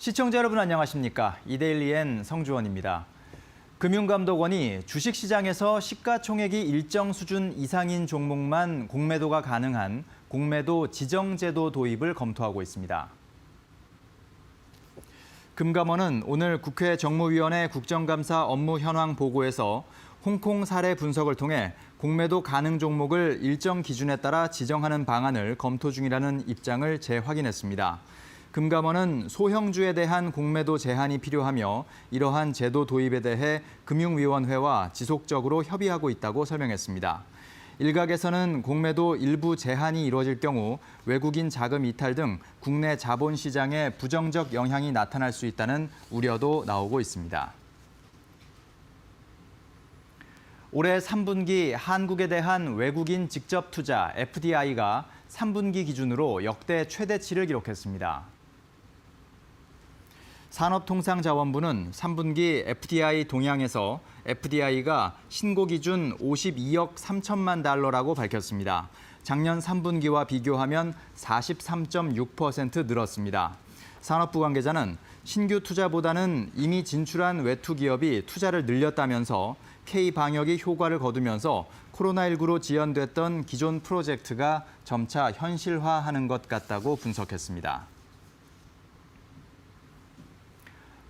시청자 여러분 안녕하십니까? 이데일리엔 성주원입니다. 금융감독원이 주식시장에서 시가총액이 일정 수준 이상인 종목만 공매도가 가능한 공매도 지정제도 도입을 검토하고 있습니다. 금감원은 오늘 국회 정무위원회 국정감사 업무 현황 보고에서 홍콩 사례 분석을 통해 공매도 가능 종목을 일정 기준에 따라 지정하는 방안을 검토 중이라는 입장을 재확인했습니다. 금감원은 소형주에 대한 공매도 제한이 필요하며 이러한 제도 도입에 대해 금융위원회와 지속적으로 협의하고 있다고 설명했습니다. 일각에서는 공매도 일부 제한이 이루어질 경우 외국인 자금 이탈 등 국내 자본시장에 부정적 영향이 나타날 수 있다는 우려도 나오고 있습니다. 올해 3분기 한국에 대한 외국인 직접 투자 FDI가 3분기 기준으로 역대 최대치를 기록했습니다. 산업통상자원부는 3분기 FDI 동향에서 FDI가 신고 기준 52억 3천만 달러라고 밝혔습니다. 작년 3분기와 비교하면 43.6% 늘었습니다. 산업부 관계자는 신규 투자보다는 이미 진출한 외투 기업이 투자를 늘렸다면서 K-방역이 효과를 거두면서 코로나19로 지연됐던 기존 프로젝트가 점차 현실화하는 것 같다고 분석했습니다.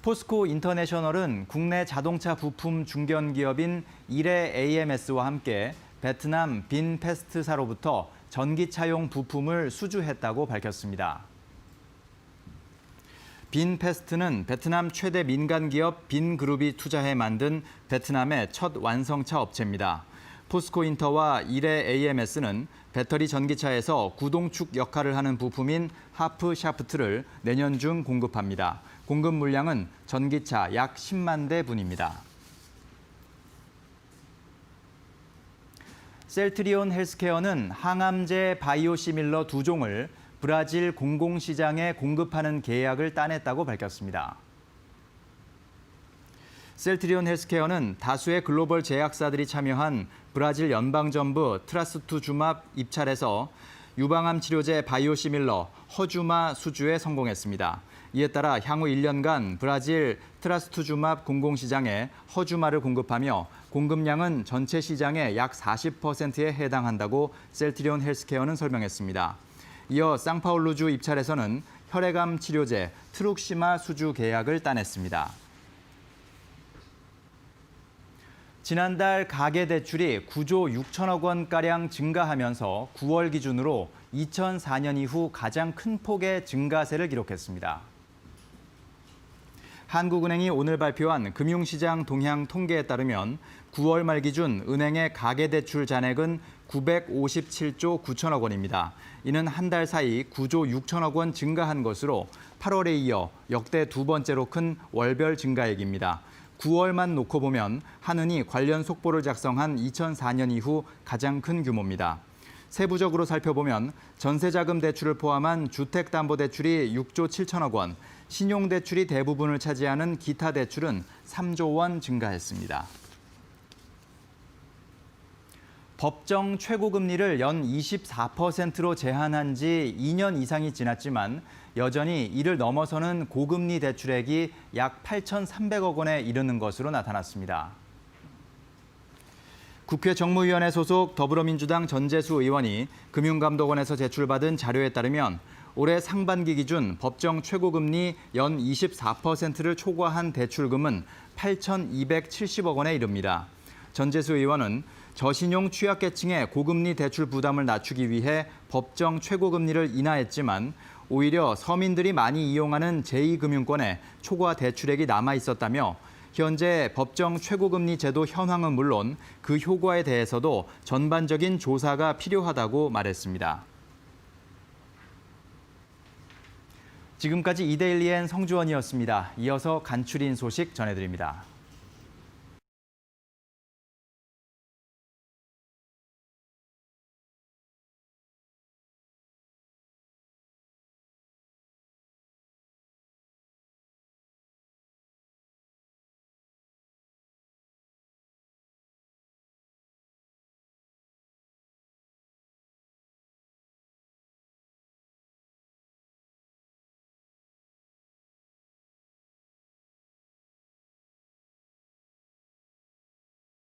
포스코 인터내셔널은 국내 자동차 부품 중견 기업인 이레 AMS와 함께 베트남 빈페스트사로부터 전기차용 부품을 수주했다고 밝혔습니다. 빈페스트는 베트남 최대 민간 기업 빈그룹이 투자해 만든 베트남의 첫 완성차 업체입니다. 포스코 인터와 이레 AMS는 배터리 전기차에서 구동축 역할을 하는 부품인 하프 샤프트를 내년 중 공급합니다. 공급 물량은 전기차 약 10만 대 분입니다. 셀트리온 헬스케어는 항암제 바이오시밀러 2종을 브라질 공공시장에 공급하는 계약을 따냈다고 밝혔습니다. 셀트리온 헬스케어는 다수의 글로벌 제약사들이 참여한 브라질 연방정부 트라스투주맙 입찰에서 유방암 치료제 바이오시밀러 허주마 수주에 성공했습니다. 이에 따라 향후 1년간 브라질 트라스투주맙 공공시장에 허주마를 공급하며 공급량은 전체 시장의 약 40%에 해당한다고 셀트리온 헬스케어는 설명했습니다. 이어 상파울루주 입찰에서는 혈액암 치료제 트룩시마 수주 계약을 따냈습니다. 지난달 가계대출이 9조 6천억 원가량 증가하면서 9월 기준으로 2004년 이후 가장 큰 폭의 증가세를 기록했습니다. 한국은행이 오늘 발표한 금융시장 동향 통계에 따르면 9월 말 기준 은행의 가계대출 잔액은 957조 9천억 원입니다. 이는 한 달 사이 9조 6천억 원 증가한 것으로 8월에 이어 역대 두 번째로 큰 월별 증가액입니다. 9월만 놓고 보면 한은이 관련 속보를 작성한 2004년 이후 가장 큰 규모입니다. 세부적으로 살펴보면 전세자금 대출을 포함한 주택담보대출이 6조 7천억 원, 신용대출이 대부분을 차지하는 기타 대출은 3조 원 증가했습니다. 법정 최고금리를 연 24%로 제한한 지 2년 이상이 지났지만 여전히 이를 넘어서는 고금리 대출액이 약 8,300억 원에 이르는 것으로 나타났습니다. 국회 정무위원회 소속 더불어민주당 전재수 의원이 금융감독원에서 제출받은 자료에 따르면 올해 상반기 기준 법정 최고금리 연 24%를 초과한 대출금은 8,270억 원에 이릅니다. 전재수 의원은 저신용 취약계층의 고금리 대출 부담을 낮추기 위해 법정 최고금리를 인하했지만 오히려 서민들이 많이 이용하는 제2금융권에 초과 대출액이 남아 있었다며 현재 법정 최고금리 제도 현황은 물론 그 효과에 대해서도 전반적인 조사가 필요하다고 말했습니다. 지금까지 이데일리엔 성주원이었습니다. 이어서 간추린 소식 전해드립니다.